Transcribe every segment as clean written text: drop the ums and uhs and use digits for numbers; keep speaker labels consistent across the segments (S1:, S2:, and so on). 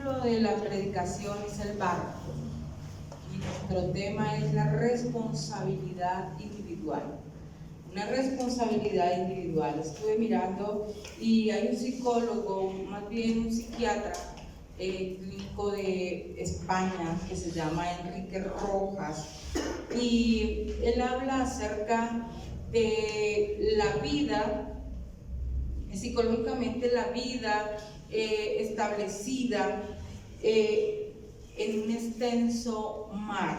S1: título de la predicación es el barco y nuestro tema es la responsabilidad individual. Una responsabilidad individual. Estuve mirando y hay un psicólogo, más bien un psiquiatra clínico de España que se llama Enrique Rojas, y él habla acerca de la vida, psicológicamente la vida establecida en un extenso mar,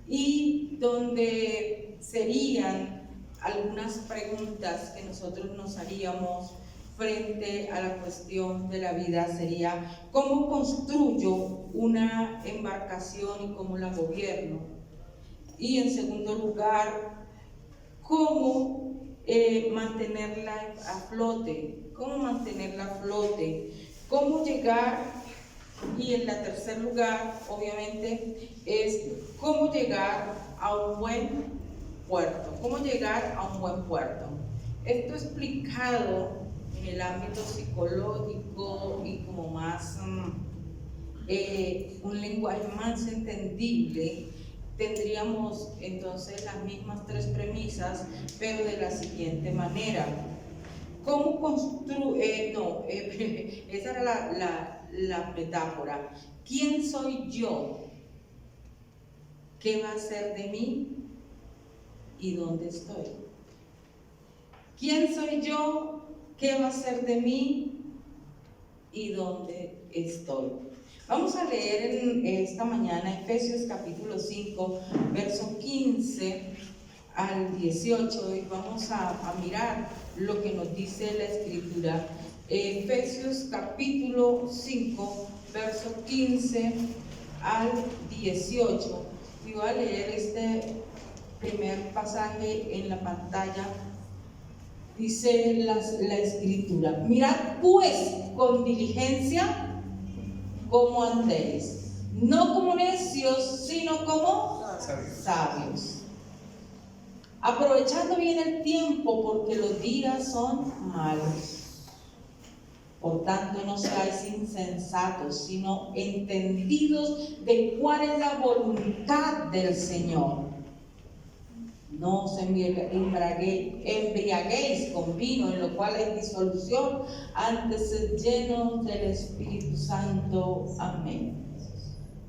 S1: y donde serían algunas preguntas que nosotros nos haríamos frente a la cuestión de la vida. Sería: ¿cómo construyo una embarcación y cómo la gobierno? Y en segundo lugar, ¿cómo mantenerla a flote? ¿Cómo mantenerla a flote? ¿Cómo llegar? Y en la tercer lugar, obviamente, es cómo llegar a un buen puerto. ¿Cómo llegar a un buen puerto? Esto explicado en el ámbito psicológico y como más un lenguaje más entendible, tendríamos entonces las mismas tres premisas, pero de la siguiente manera. ¿Cómo construir? Esa era la metáfora. ¿Quién soy yo? ¿Qué va a ser de mí? ¿Y dónde estoy? ¿Quién soy yo? ¿Qué va a ser de mí? ¿Y dónde estoy? Vamos a leer en esta mañana Efesios capítulo 5, verso 15 al 18, y vamos a mirar lo que nos dice la Escritura. Efesios capítulo 5, verso 15 al 18, y voy a leer este primer pasaje en la pantalla. Dice la Escritura: mirad pues con diligencia cómo andéis, no como necios, sino como sabios, aprovechando bien el tiempo, porque los días son malos. Por tanto, no seáis insensatos, sino entendidos de cuál es la voluntad del Señor. No os embriaguéis con vino, en lo cual hay disolución, antes sed llenos del Espíritu Santo. Amén.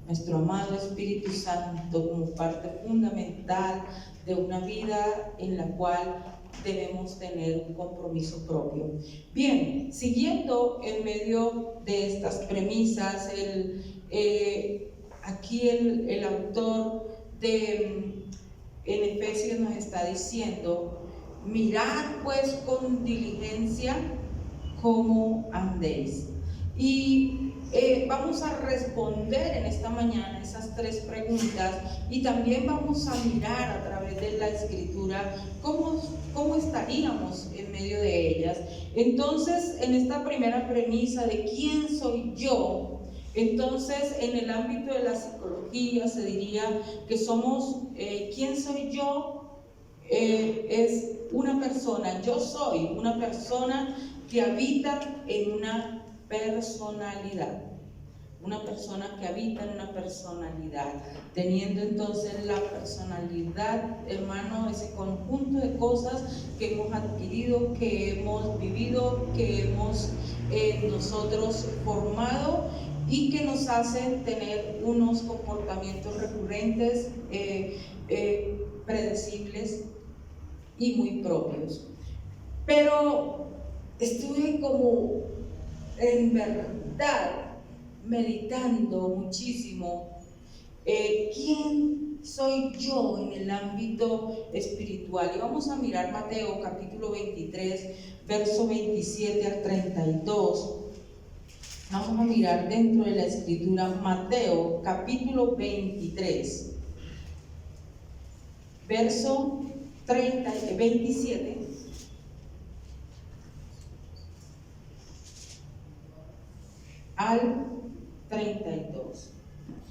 S1: Nuestro amado Espíritu Santo, como parte fundamental de una vida en la cual debemos tener un compromiso propio. Bien, siguiendo en medio de estas premisas, aquí el autor en Efesios nos está diciendo: mirad pues con diligencia cómo andéis. Y vamos a responder en esta mañana esas tres preguntas, y también vamos a mirar a través de la Escritura cómo estaríamos en medio de ellas. Entonces, en esta primera premisa de quién soy yo, entonces en el ámbito de la psicología se diría que somos, ¿quién soy yo? Es una persona, yo soy una persona que habita en una personalidad. Una persona que habita en una personalidad, teniendo entonces la personalidad, hermano, ese conjunto de cosas que hemos adquirido, que hemos vivido, que hemos nosotros formado, y que nos hacen tener unos comportamientos recurrentes, predecibles y muy propios. Pero estuve como en verdad meditando muchísimo quién soy yo en el ámbito espiritual. Y vamos a mirar Mateo capítulo 23, verso 27 al 32. Vamos a mirar dentro de la Escritura Mateo capítulo 23, verso 27 al 32.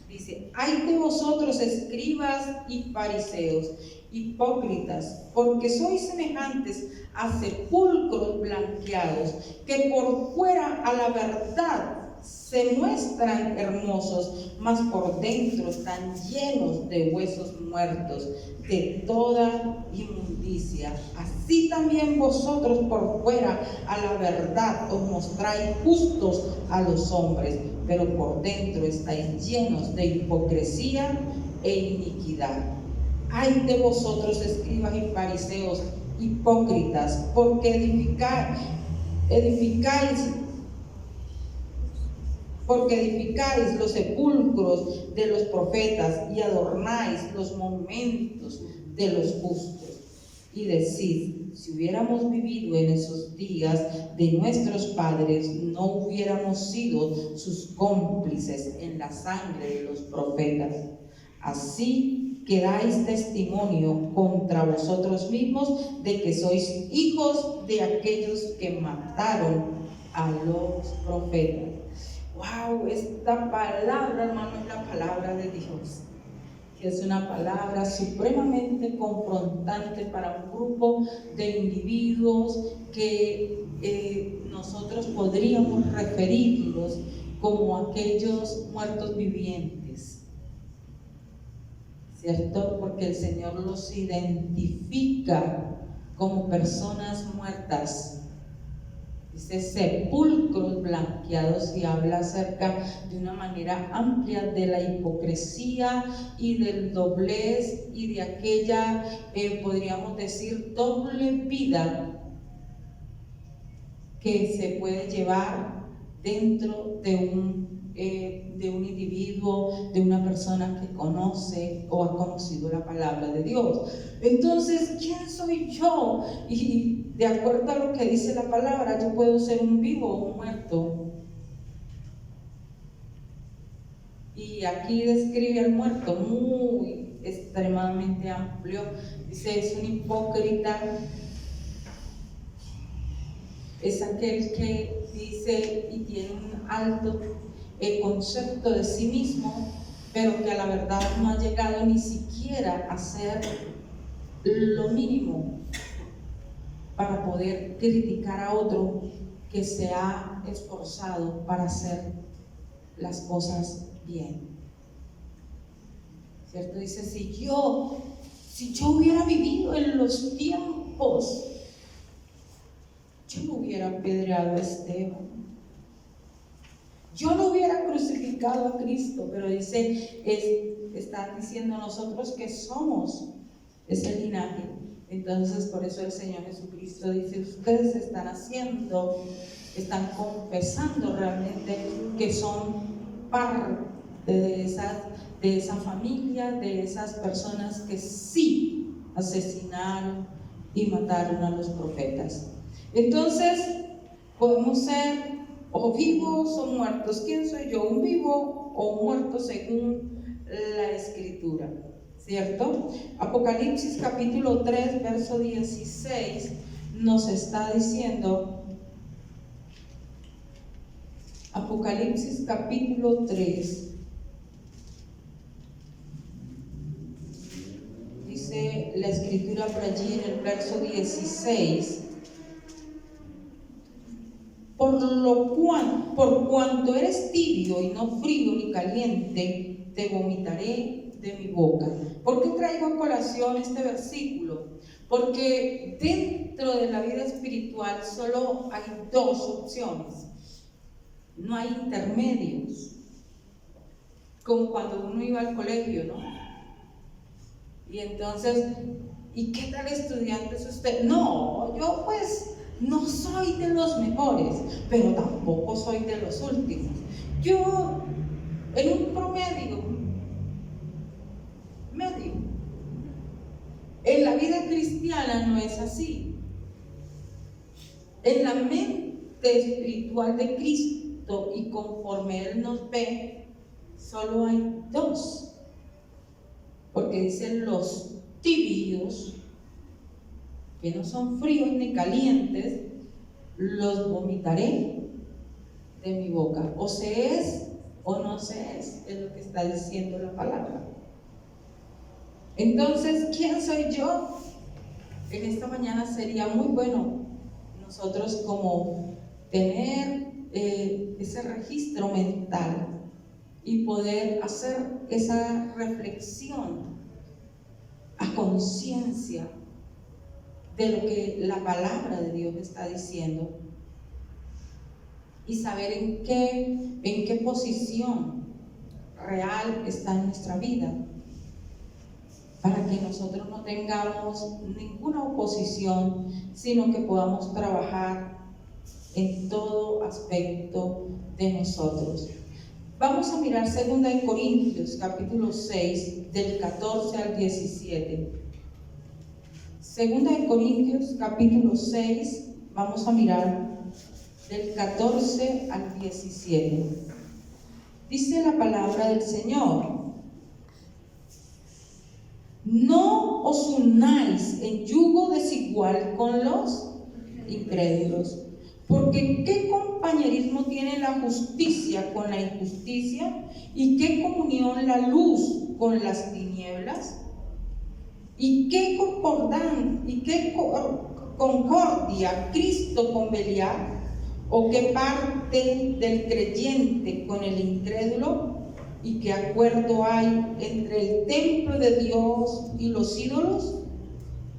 S1: Dice: ay de vosotros, escribas y fariseos, hipócritas, porque sois semejantes a sepulcros blanqueados, que por fuera a la verdad se muestran hermosos, mas por dentro están llenos de huesos muertos, de toda inmundicia. Así también vosotros por fuera a la verdad os mostráis justos a los hombres, pero por dentro estáis llenos de hipocresía e iniquidad. Ay de vosotros, escribas y fariseos, hipócritas, porque edificáis los sepulcros de los profetas y adornáis los monumentos de los justos. Y decid, si hubiéramos vivido en esos días de nuestros padres, no hubiéramos sido sus cómplices en la sangre de los profetas. Así que dais testimonio contra vosotros mismos de que sois hijos de aquellos que mataron a los profetas. ¡Wow! Esta palabra, hermano, es la palabra de Dios, que es una palabra supremamente confrontante para un grupo de individuos que nosotros podríamos referirlos como aquellos muertos vivientes, ¿cierto? Porque el Señor los identifica como personas muertas. Dice sepulcros blanqueados, y habla acerca de una manera amplia de la hipocresía y del doblez y de aquella, podríamos decir, doble vida que se puede llevar dentro de un individuo, de una persona que conoce o ha conocido la palabra de Dios. Entonces, ¿quién soy yo? Y de acuerdo a lo que dice la palabra, yo puedo ser un vivo o un muerto. Y aquí describe al muerto muy extremadamente amplio. Dice, es un hipócrita, es aquel que dice y tiene un alto concepto de sí mismo, pero que a la verdad no ha llegado ni siquiera a hacer lo mínimo para poder criticar a otro que se ha esforzado para hacer las cosas bien. ¿Cierto? Dice, si yo hubiera vivido en los tiempos, yo no hubiera apedreado a Esteban, yo no hubiera crucificado a Cristo, pero dice, están diciendo nosotros que somos ese linaje. Entonces, por eso el Señor Jesucristo dice, ustedes están confesando realmente que son parte de esa familia, de esas personas que sí asesinaron y mataron a los profetas. Entonces, podemos ser o vivos o muertos. ¿Quién soy yo? ¿Un vivo o un muerto según la Escritura? ¿Cierto? Apocalipsis capítulo 3, verso 16 nos está diciendo, Apocalipsis capítulo 3, dice la Escritura por allí en el verso 16, por cuanto eres tibio y no frío ni caliente, te vomitaré de mi boca. ¿Por qué traigo a colación este versículo? Porque dentro de la vida espiritual solo hay dos opciones, no hay intermedios, como cuando uno iba al colegio, ¿no? Y entonces, ¿y qué tal estudiante es usted? No, yo pues no soy de los mejores, pero tampoco soy de los últimos. Yo, en un promedio, medio. En la vida cristiana no es así. En la mente espiritual de Cristo y conforme Él nos ve, solo hay dos. Porque dicen los tibios, que no son fríos ni calientes, los vomitaré de mi boca. O se es o no se es lo que está diciendo la palabra. Entonces, ¿quién soy yo? En esta mañana sería muy bueno nosotros como tener ese registro mental y poder hacer esa reflexión a conciencia de lo que la palabra de Dios está diciendo y saber en qué posición real está en nuestra vida, para que nosotros no tengamos ninguna oposición, sino que podamos trabajar en todo aspecto de nosotros. Vamos a mirar 2 Corintios capítulo 6 del 14 al 17. 2 Corintios capítulo 6, vamos a mirar del 14 al 17. Dice la palabra del Señor: no os unáis en yugo desigual con los incrédulos, porque ¿qué compañerismo tiene la justicia con la injusticia? ¿Y qué comunión la luz con las tinieblas? ¿Y qué concordia Cristo con Belial? ¿O qué parte del creyente con el incrédulo? ¿Y qué acuerdo hay entre el templo de Dios y los ídolos?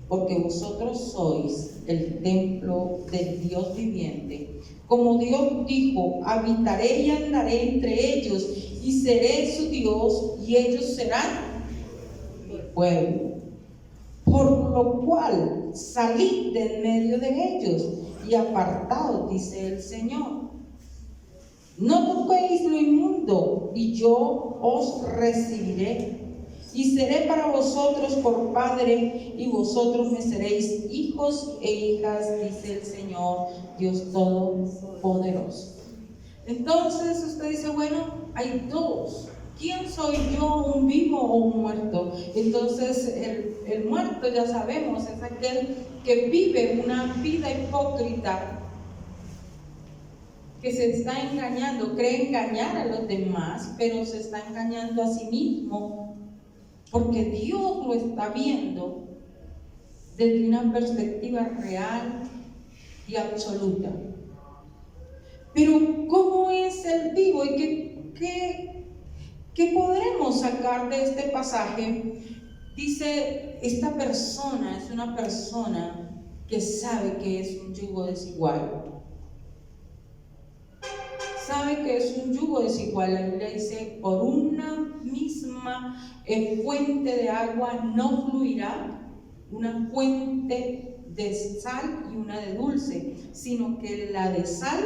S1: Porque vosotros sois el templo del Dios viviente. Como Dios dijo: habitaré y andaré entre ellos, y seré su Dios, y ellos serán mi pueblo. Por lo cual salid de en medio de ellos y apartaos, dice el Señor. No toquéis lo inmundo, y yo os recibiré, y seré para vosotros por Padre, y vosotros me seréis hijos e hijas, dice el Señor Dios Todopoderoso. Entonces usted dice, bueno, hay dos. ¿Quién soy yo, un vivo o un muerto? Entonces el muerto, ya sabemos, es aquel que vive una vida hipócrita, que se está engañando, cree engañar a los demás, pero se está engañando a sí mismo, porque Dios lo está viendo desde una perspectiva real y absoluta. Pero ¿cómo es el vivo? ¿Y qué podremos sacar de este pasaje? Dice, esta persona es una persona que sabe que es un yugo desigual. Sabe que es un yugo desigual. La Biblia dice: por una misma fuente de agua no fluirá una fuente de sal y una de dulce, sino que la de sal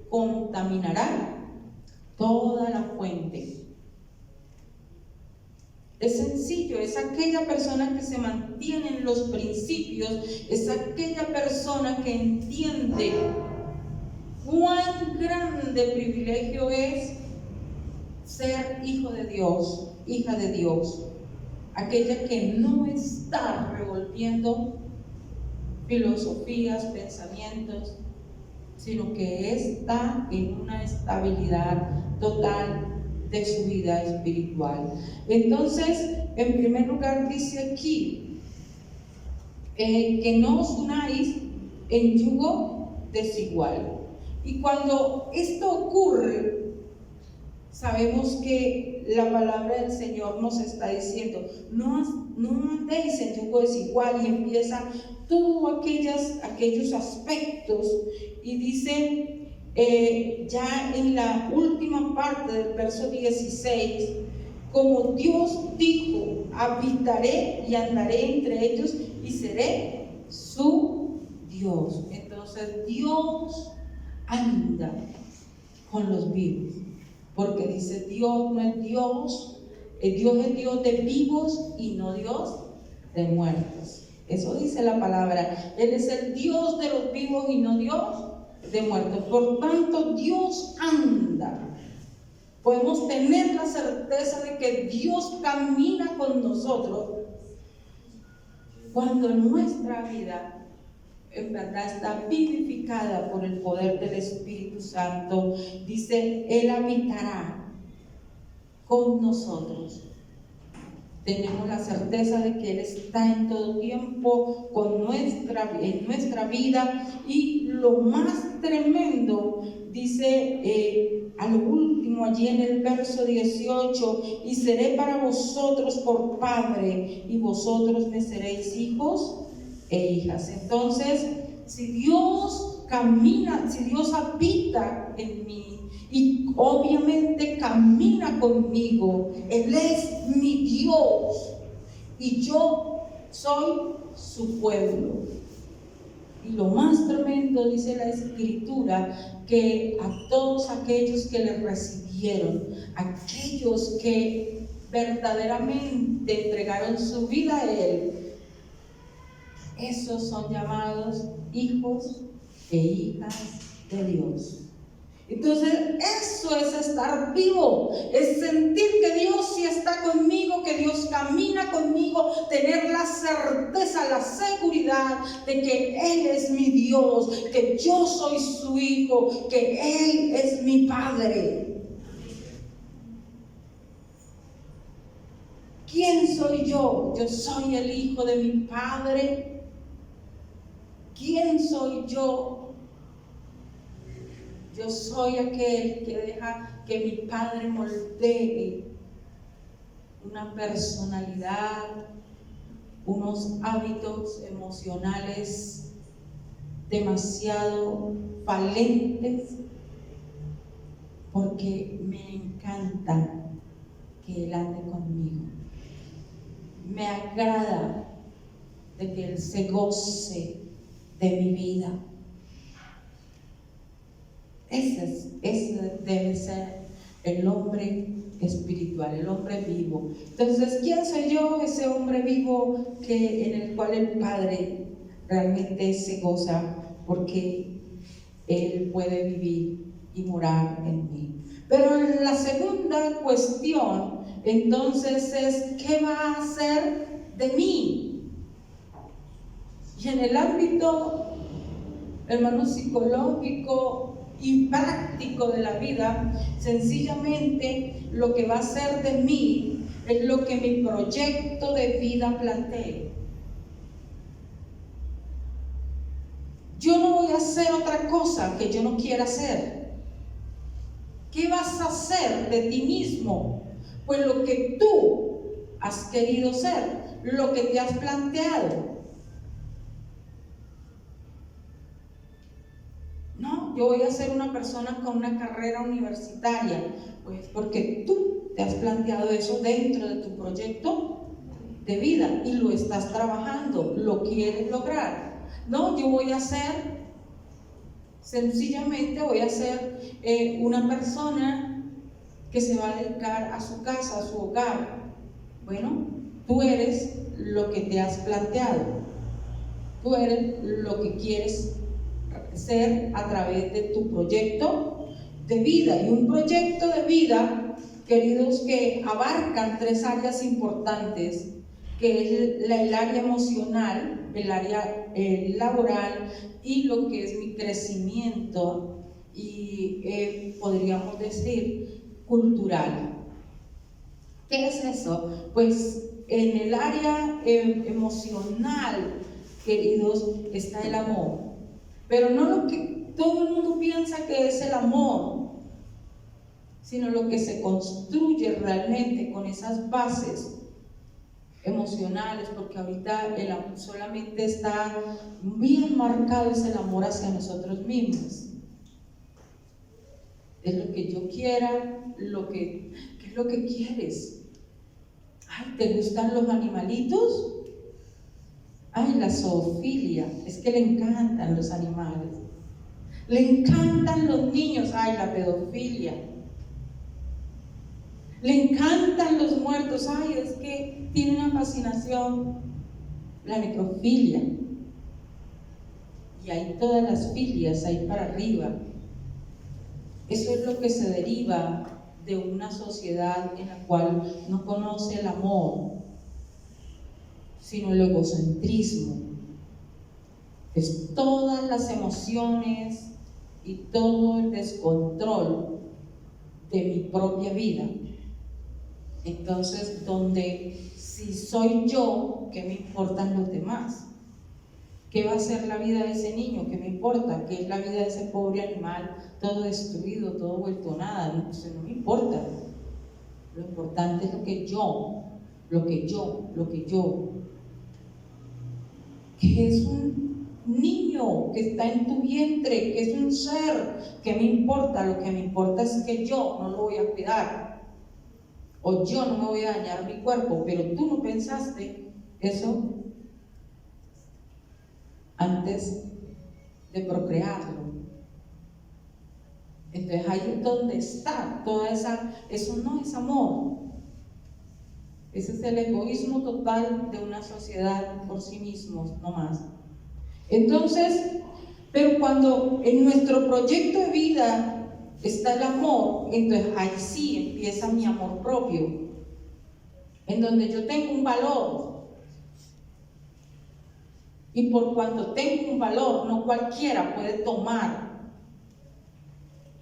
S1: contaminará toda la fuente. Es sencillo, es aquella persona que se mantiene en los principios, es aquella persona que entiende cuán grande privilegio es ser hijo de Dios, hija de Dios. Aquella que no está revolviendo filosofías, pensamientos, sino que está en una estabilidad total de su vida espiritual. Entonces, en primer lugar dice aquí que no os unáis en yugo desigual. Y cuando esto ocurre, sabemos que la palabra del Señor nos está diciendo: no andéis en yugo desigual, y empieza todos aquellos aspectos, y dice ya en la última parte del verso 16: como Dios dijo, habitaré y andaré entre ellos, y seré su Dios. Entonces Dios anda con los vivos, porque dice, Dios no es Dios, Dios es Dios de vivos y no Dios de muertos. Eso dice la palabra. Él es el Dios de los vivos y no Dios de muertos. Por tanto, Dios anda. Podemos tener la certeza de que Dios camina con nosotros cuando nuestra vida en verdad está vivificada por el poder del Espíritu Santo. Dice, Él habitará con nosotros. tenemos la certeza de que Él está en todo tiempo en nuestra vida. Y lo más tremendo, dice a lo último allí en el verso 18: y seré para vosotros por padre, y vosotros me seréis hijos e hijas. Entonces, si Dios camina, si Dios habita en mí y obviamente camina conmigo, Él es mi Dios y yo soy su pueblo. Y lo más tremendo, dice la Escritura, que a todos aquellos que le recibieron, aquellos que verdaderamente entregaron su vida a Él, esos son llamados hijos e hijas de Dios. Entonces, eso es estar vivo, es sentir que Dios sí está conmigo, que Dios camina conmigo, tener la certeza, la seguridad de que Él es mi Dios, que yo soy su hijo, que Él es mi Padre. ¿Quién soy yo? Yo soy el hijo de mi Padre. ¿Quién soy yo? Yo soy aquel que deja que mi Padre moldee una personalidad, unos hábitos emocionales demasiado falentes, porque me encanta que Él ande conmigo. Me agrada de que Él se goce de mi vida. Ese debe ser el hombre espiritual, el hombre vivo. Entonces, ¿quién soy yo? Ese hombre vivo en el cual el Padre realmente se goza, porque Él puede vivir y morar en mí. Pero la segunda cuestión, entonces, es ¿qué va a hacer de mí? Y en el ámbito, hermano, psicológico y práctico de la vida, sencillamente lo que va a hacer de mí es lo que mi proyecto de vida plantee. Yo no voy a hacer otra cosa que yo no quiera hacer. ¿Qué vas a hacer de ti mismo? Pues lo que tú has querido ser, lo que te has planteado. No, yo voy a ser una persona con una carrera universitaria, pues porque tú te has planteado eso dentro de tu proyecto de vida y lo estás trabajando, lo quieres lograr. No, yo voy a ser, sencillamente voy a ser una persona que se va a dedicar a su casa, a su hogar. Bueno, tú eres lo que te has planteado, tú eres lo que quieres ser a través de tu proyecto de vida. Y un proyecto de vida, queridos, que abarcan tres áreas importantes, que es el área emocional, el área laboral y lo que es mi crecimiento y podríamos decir cultural. ¿Qué es eso? Pues en el área emocional, queridos, está el amor. Pero no lo que todo el mundo piensa que es el amor, sino lo que se construye realmente con esas bases emocionales, porque ahorita el amor solamente está bien marcado, es el amor hacia nosotros mismos. Es lo que yo quiera, ¿qué es lo que quieres? Ay, ¿te gustan los animalitos? Ay, la zoofilia, es que le encantan los animales. Le encantan los niños, ay, la pedofilia. Le encantan los muertos, ay, es que tiene una fascinación, la necrofilia. Y hay todas las filias ahí para arriba. Eso es lo que se deriva de una sociedad en la cual no conoce el amor, sino el egocentrismo. Es todas las emociones y todo el descontrol de mi propia vida. Entonces, donde si soy yo, ¿qué me importan los demás? ¿Qué va a ser la vida de ese niño? ¿Qué me importa? ¿Qué es la vida de ese pobre animal, todo destruido, todo vuelto nada? No, pues no me importa. Lo importante es lo que yo, que es un niño que está en tu vientre, que es un ser. ¿Qué me importa? Lo que me importa es que yo no lo voy a cuidar, o yo no me voy a dañar mi cuerpo, pero tú no pensaste eso antes de procrearlo. Entonces ahí es donde está toda eso no es amor. Ese es el egoísmo total de una sociedad por sí mismos, no más. Entonces, pero cuando en nuestro proyecto de vida está el amor, entonces ahí sí empieza mi amor propio, en donde yo tengo un valor. Y por cuanto tengo un valor, no cualquiera puede tomar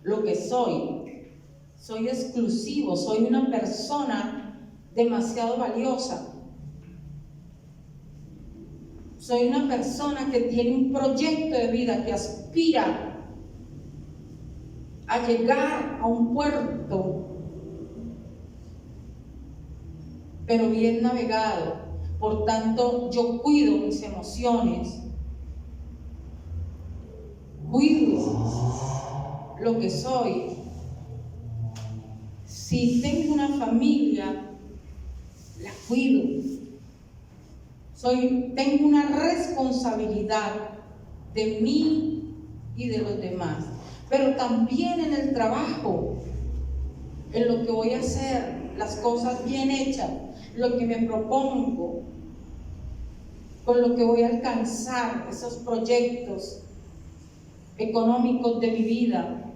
S1: lo que soy. Soy exclusivo, soy una persona demasiado valiosa. Soy una persona que tiene un proyecto de vida, que aspira a llegar a un puerto, pero bien navegado. Por tanto, yo cuido mis emociones, cuido lo que soy. Si tengo una familia, la cuido. Tengo una responsabilidad de mí y de los demás, pero también en el trabajo, en lo que voy a hacer, las cosas bien hechas, lo que me propongo, con lo que voy a alcanzar, esos proyectos económicos de mi vida.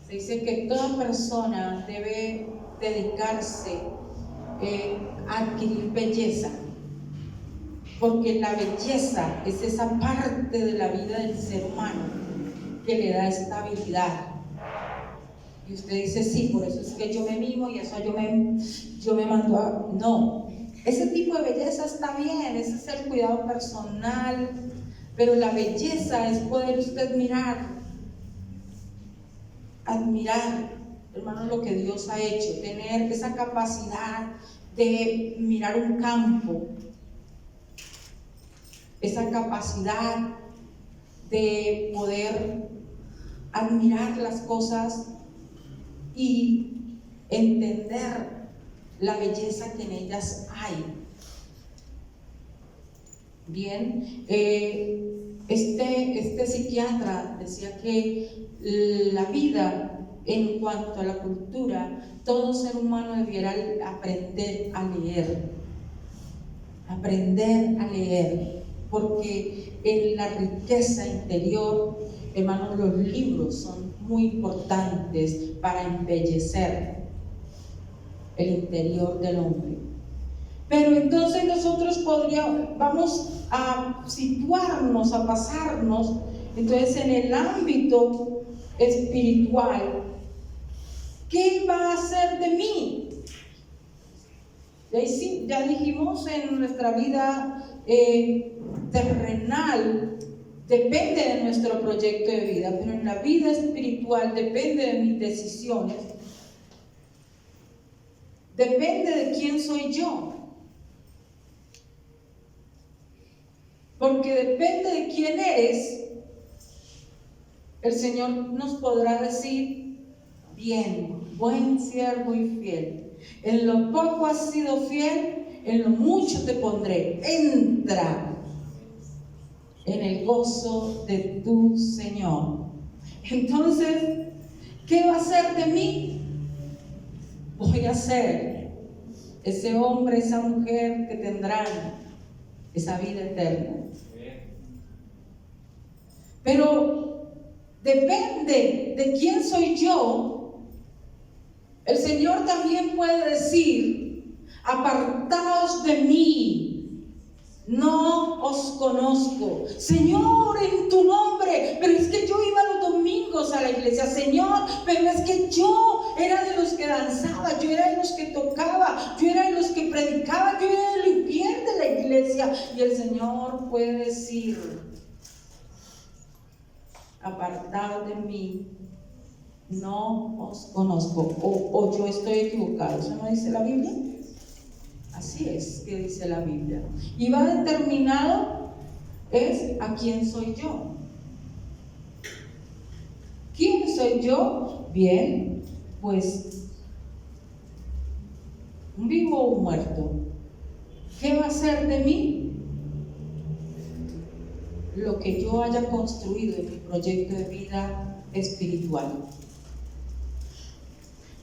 S1: Se dice que toda persona debe dedicarse a adquirir belleza, porque la belleza es esa parte de la vida del ser humano que le da estabilidad. Y usted dice, sí, por eso es que yo me mimo y eso yo me mando a... No, ese tipo de belleza está bien, ese es el cuidado personal, pero la belleza es poder usted admirar, hermano, lo que Dios ha hecho, tener esa capacidad de mirar un campo, esa capacidad de poder admirar las cosas y entender la belleza que en ellas hay. Bien, este psiquiatra decía que la vida, en cuanto a la cultura, todo ser humano debiera aprender a leer, porque en la riqueza interior, hermanos, los libros son muy importantes para embellecer el interior del hombre. Pero entonces nosotros vamos a situarnos, a pasarnos, entonces en el ámbito espiritual. ¿Qué va a hacer de mí? Ya dijimos, en nuestra vida terrenal depende de nuestro proyecto de vida, pero en la vida espiritual depende de mis decisiones, depende de quién soy yo. Porque depende de quién eres, el Señor nos podrá decir, bien, buen siervo y fiel. En lo poco has sido fiel, en lo mucho te pondré. Entra en el gozo de tu Señor. Entonces, ¿qué va a hacer de mí? Voy a ser ese hombre, esa mujer que tendrán esa vida eterna. Pero depende de quién soy yo. El Señor también puede decir, apartaos de mí, no os conozco. Señor, en tu nombre, pero es que yo iba los domingos domingos a la iglesia. Señor, pero es que yo era de los que danzaba, yo era de los que tocaba, yo era de los que predicaba, yo era el limpiar de la iglesia. Y el Señor puede decir: apartad de mí, no os conozco, o yo estoy equivocado. ¿Eso no dice la Biblia? Así es que dice la Biblia. Y va determinado es a quién soy yo. ¿Quién soy yo? Bien, pues un vivo o un muerto. ¿Qué va a ser de mí? Lo que yo haya construido en mi proyecto de vida espiritual.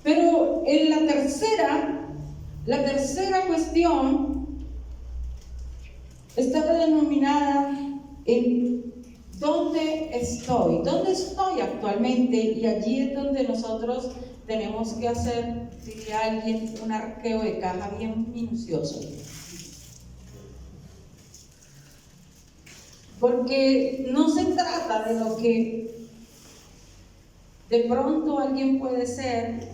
S1: Pero en la tercera cuestión está denominada en ¿dónde estoy? ¿Dónde estoy actualmente? Y allí es donde nosotros tenemos que hacer, diría alguien, un arqueo de caja bien minucioso. Porque no se trata de lo que de pronto alguien puede ser,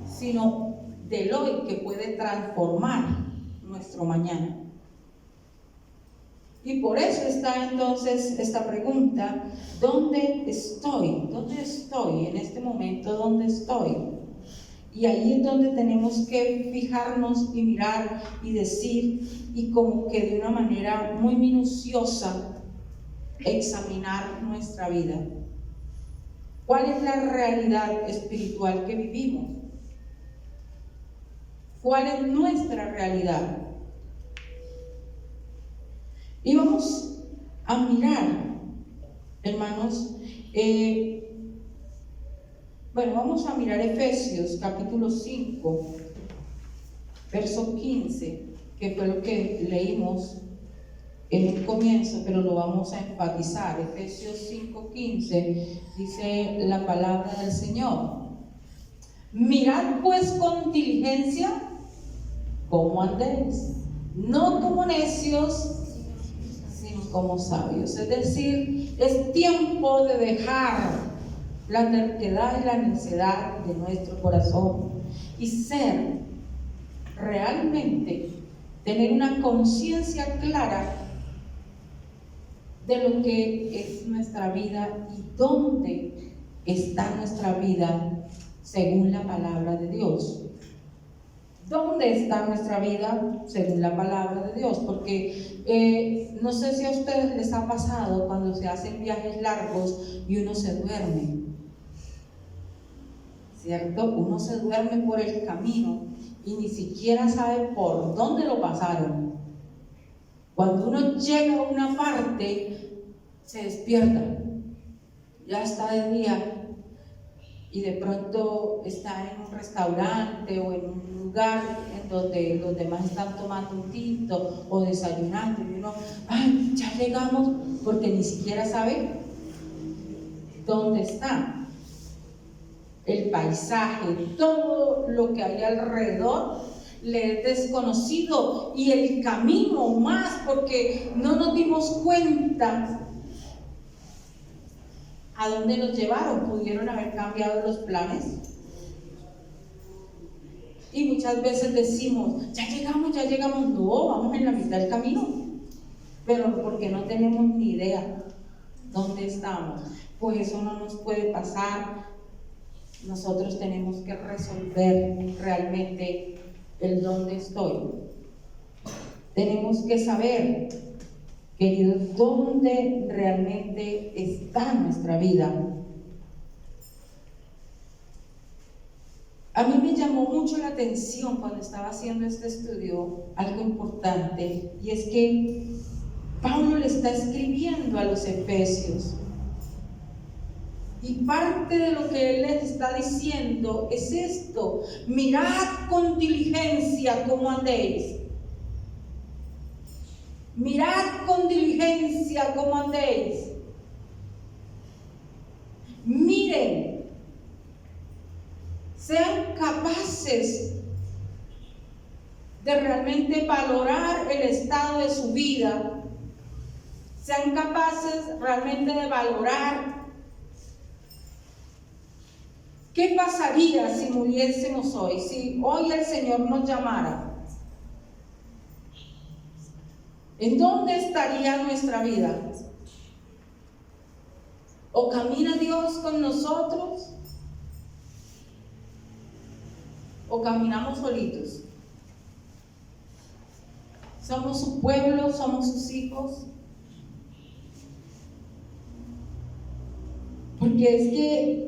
S1: sino del hoy que puede transformar nuestro mañana. Y por eso está entonces esta pregunta: ¿dónde estoy? ¿Dónde estoy en este momento? ¿Dónde estoy? Y ahí es donde tenemos que fijarnos y mirar y decir, y como que de una manera muy minuciosa examinar nuestra vida. ¿Cuál es la realidad espiritual que vivimos? ¿Cuál es nuestra realidad? Y vamos a mirar, hermanos, vamos a mirar Efesios capítulo 5, verso 15, que fue lo que leímos en el comienzo, pero lo vamos a enfatizar. Efesios 5:15 dice la palabra del Señor: mirad pues con diligencia cómo andéis, no como necios, como sabios. Es decir, es tiempo de dejar la terquedad y la necedad de nuestro corazón y ser realmente, tener una conciencia clara de lo que es nuestra vida y dónde está nuestra vida según la palabra de Dios. ¿Dónde está nuestra vida según la palabra de Dios? Porque no sé si a ustedes les ha pasado cuando se hacen viajes largos y uno se duerme, ¿cierto? Uno se duerme por el camino y ni siquiera sabe por dónde lo pasaron. Cuando uno llega a una parte, se despierta, ya está de día, y de pronto está en un restaurante o en un lugar en donde los demás están tomando un tinto o desayunando, y uno, ¡ay, ya llegamos! Porque ni siquiera sabe dónde está. El paisaje, todo lo que hay alrededor le es desconocido, y el camino más, porque no nos dimos cuenta a dónde nos llevaron. Pudieron haber cambiado los planes, y muchas veces decimos, ya llegamos, no, vamos en la mitad del camino, pero porque no tenemos ni idea dónde estamos. Pues eso no nos puede pasar. Nosotros tenemos que resolver realmente el dónde estoy. Tenemos que saber, queridos, dónde realmente está nuestra vida. A mí me llamó mucho la atención cuando estaba haciendo este estudio algo importante, y es que Pablo le está escribiendo a los efesios, y parte de lo que él les está diciendo es esto: mirad con diligencia cómo andéis. Mirad con diligencia cómo andéis. Miren, sean capaces de realmente valorar el estado de su vida. Sean capaces realmente de valorar ¿Qué pasaría si muriésemos hoy? Si hoy el Señor nos llamara, ¿en dónde estaría nuestra vida? ¿O camina Dios con nosotros? ¿O caminamos solitos? ¿Somos su pueblo? ¿Somos sus hijos? Porque es que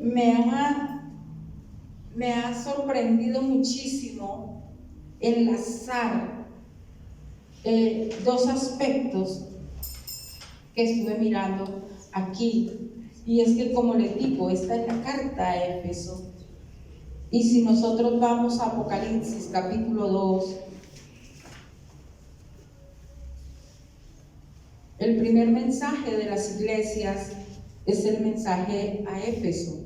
S1: me ha sorprendido muchísimo enlazar dos aspectos que estuve mirando aquí. Y es que, como les digo, esta es la carta a Éfeso. Y si nosotros vamos a Apocalipsis capítulo 2, el primer mensaje de las iglesias es el mensaje a Éfeso.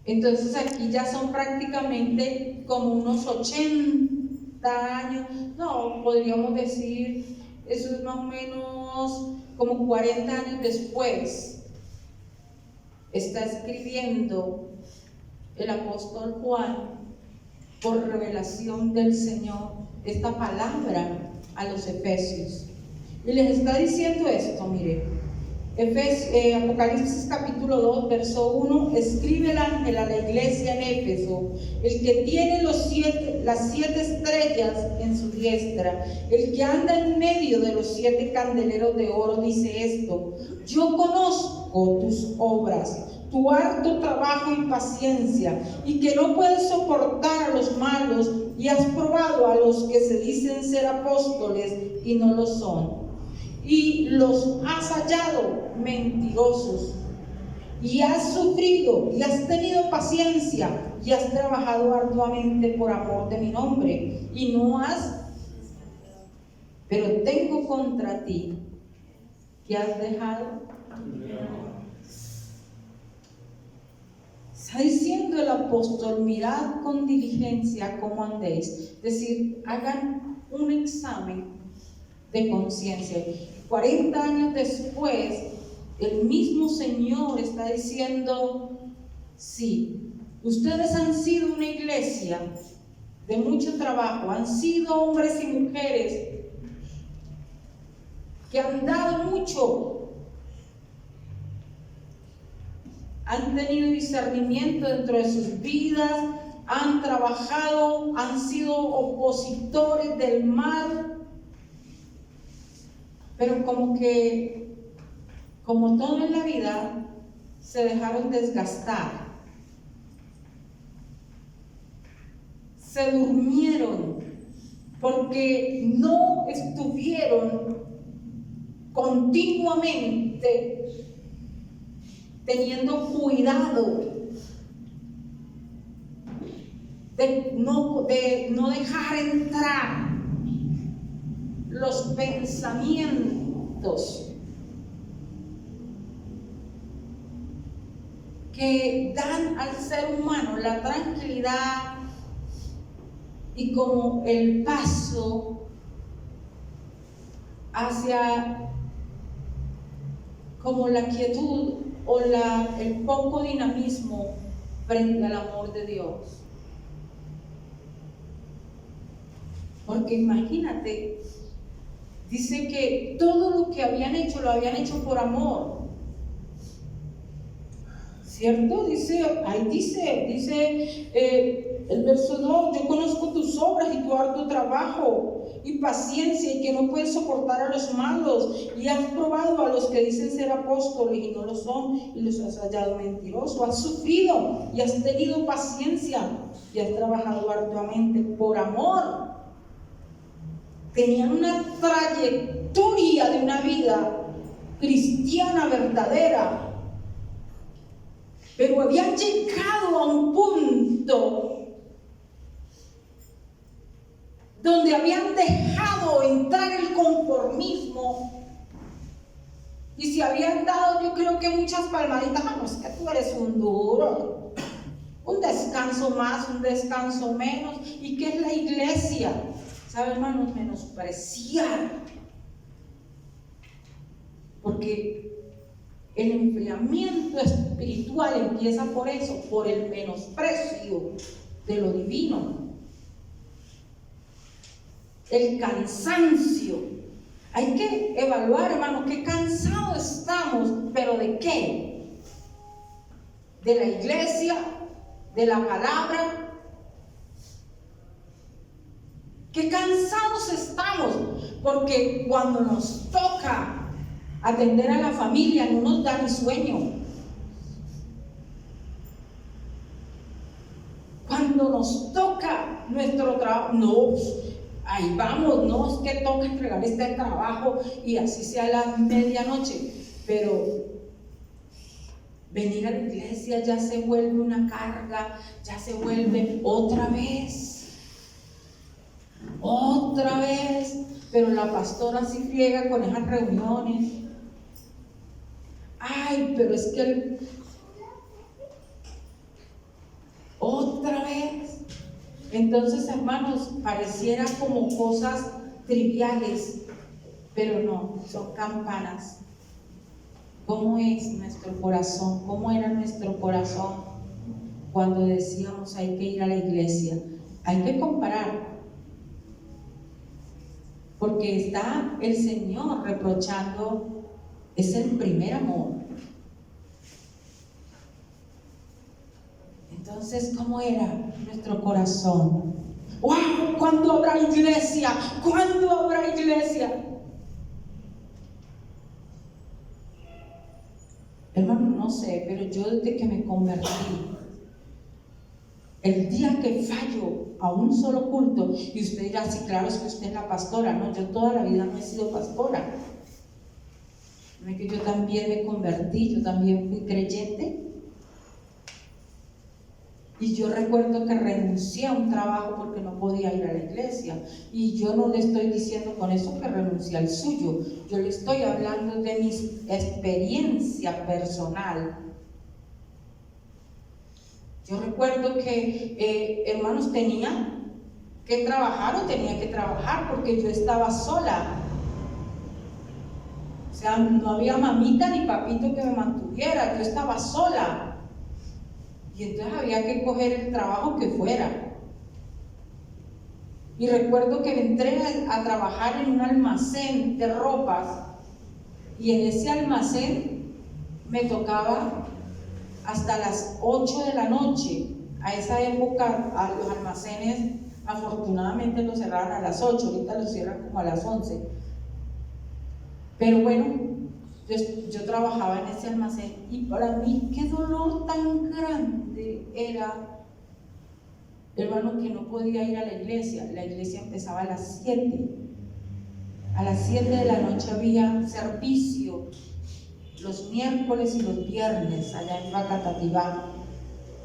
S1: Entonces aquí ya son prácticamente como unos 80 años, no, podríamos decir, eso es más o menos como 40 años después. Está escribiendo el apóstol Juan por revelación del Señor esta palabra a los efesios. Y les está diciendo esto, mire, Apocalipsis capítulo 2, verso 1, escribe el ángel a la iglesia en Éfeso, el que tiene las 7 estrellas en su diestra, el que anda en medio de los 7 candeleros de oro, dice esto: yo conozco tus obras, tu harto trabajo y paciencia, y que no puedes soportar a los malos, y has probado a los que se dicen ser apóstoles y no lo son, y los has hallado mentirosos, y has sufrido y has tenido paciencia y has trabajado arduamente por amor de mi nombre, y no has, pero tengo contra ti que has dejado. Está diciendo el apóstol: mirad con diligencia cómo andéis, es decir, hagan un examen de conciencia. 40 años después, el mismo Señor está diciendo: sí, ustedes han sido una iglesia de mucho trabajo, han sido hombres y mujeres que han dado mucho, han tenido discernimiento dentro de sus vidas, han trabajado, han sido opositores del mal, pero como todo en la vida, se dejaron desgastar, se durmieron, porque no estuvieron continuamente teniendo cuidado de no dejar entrar los pensamientos que dan al ser humano la tranquilidad y como el paso hacia como la quietud o el poco dinamismo frente al amor de Dios. Porque imagínate, dice que todo lo que habían hecho, lo habían hecho por amor, ¿cierto? Dice el verso 2: yo conozco tus obras y tu arduo trabajo y paciencia, y que no puedes soportar a los malos, y has probado a los que dicen ser apóstoles y no lo son, y los has hallado mentirosos. Has sufrido y has tenido paciencia y has trabajado arduamente por amor. Tenían una trayectoria de una vida cristiana verdadera, pero habían llegado a un punto donde habían dejado entrar el conformismo y se habían dado, yo creo que muchas palmaditas. No, es que tú eres un duro, un descanso más, un descanso menos. ¿Y qué es la iglesia? ¿Sabe, hermanos? Menospreciar, porque El enfriamiento espiritual empieza por eso, por el menosprecio de lo divino. El cansancio. Hay que evaluar, hermano, qué cansados estamos, pero ¿de qué? ¿De la iglesia? ¿De la palabra? Qué cansados estamos, porque cuando nos toca atender a la familia no nos da ni sueño. Cuando nos toca nuestro trabajo, no, ahí vamos, no es que toca entregar este trabajo y así sea la medianoche, pero venir a la iglesia ya se vuelve una carga, ya se vuelve otra vez, pero la pastora sí friega con esas reuniones. Ay, pero es que otra vez. Entonces, hermanos, pareciera como cosas triviales, pero no, son campanas. ¿Cómo es nuestro corazón? ¿Cómo era nuestro corazón cuando decíamos hay que ir a la iglesia? Hay que comparar, porque está el Señor reprochando, es el primer amor. Entonces, ¿cómo era nuestro corazón? ¡Wow! ¿Cuándo habrá iglesia? ¿Cuándo habrá iglesia? Hermano, no sé, pero yo desde que me convertí, el día que fallo a un solo culto, y usted dirá, sí, claro, es que usted es la pastora. No, yo toda la vida no he sido pastora. No es que yo también me convertí, yo también fui creyente. Y yo recuerdo que renuncié a un trabajo porque no podía ir a la iglesia. Y yo no le estoy diciendo con eso que renuncié al suyo. Yo le estoy hablando de mi experiencia personal. Yo recuerdo que, hermanos, tenía que trabajar porque yo estaba sola. O sea, no había mamita ni papito que me mantuviera, yo estaba sola. Y entonces había que coger el trabajo que fuera. Y recuerdo que entré a trabajar en un almacén de ropas, y en ese almacén me tocaba hasta las 8 de la noche. A esa época a los almacenes afortunadamente los cerraban a las 8, ahorita los cierran como a las 11. Pero bueno, yo trabajaba en ese almacén, y para mí qué dolor tan grande era, hermano, que no podía ir a la iglesia. La iglesia empezaba a las 7. A las 7 de la noche había servicio los miércoles y los viernes allá en Facatativá.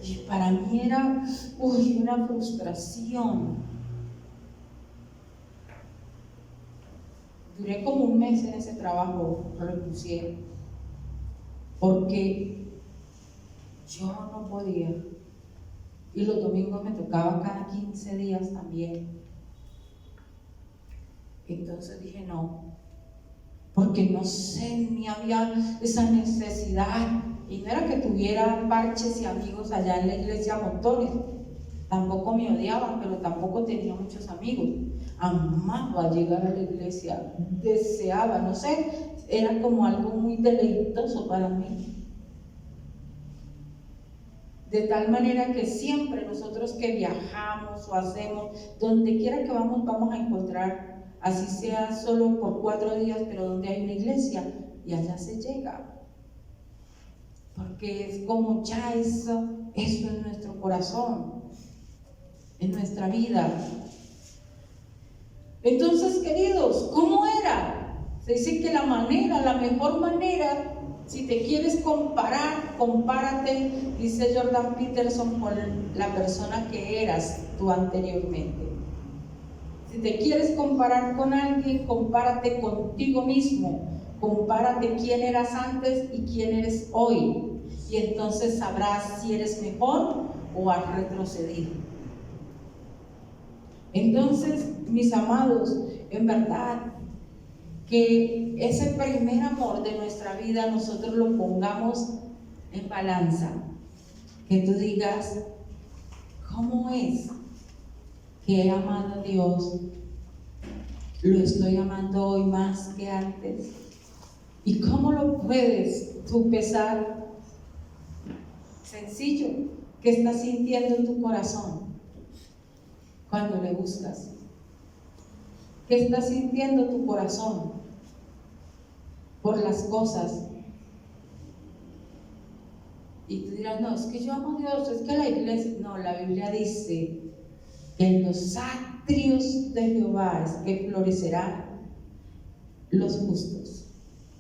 S1: Y para mí era una frustración. Duré como un mes en ese trabajo, renuncié, porque yo no podía. Y los domingos me tocaba cada 15 días también. Entonces dije no, porque no sé, ni había esa necesidad. Y no era que tuviera parches y amigos allá en la iglesia montones. Tampoco me odiaban, pero tampoco tenía muchos amigos. Amaba llegar a la iglesia, deseaba, no sé, era como algo muy deleitoso para mí. De tal manera que siempre nosotros que viajamos o hacemos, donde quiera que vamos, vamos a encontrar, así sea solo por 4 días, pero donde hay una iglesia, y allá se llega. Porque es como ya eso es nuestro corazón, en nuestra vida. Entonces, queridos, ¿cómo era? Se dice que la mejor manera, si te quieres comparar, compárate, dice Jordan Peterson, con la persona que eras tú anteriormente. Si te quieres comparar con alguien, compárate contigo mismo. Compárate quién eras antes y quién eres hoy. Y entonces sabrás si eres mejor o has retrocedido. Entonces, mis amados, en verdad, que ese primer amor de nuestra vida nosotros lo pongamos en balanza. Que tú digas, ¿cómo es que he amado a Dios? ¿Lo estoy amando hoy más que antes? ¿Y cómo lo puedes tú pesar? Sencillo. ¿Qué estás sintiendo en tu corazón cuando le buscas? ¿Qué está sintiendo tu corazón por las cosas? Y tú dirás, no, es que yo amo a Dios, es que la iglesia... No, la Biblia dice que en los atrios de Jehová es que florecerán los justos.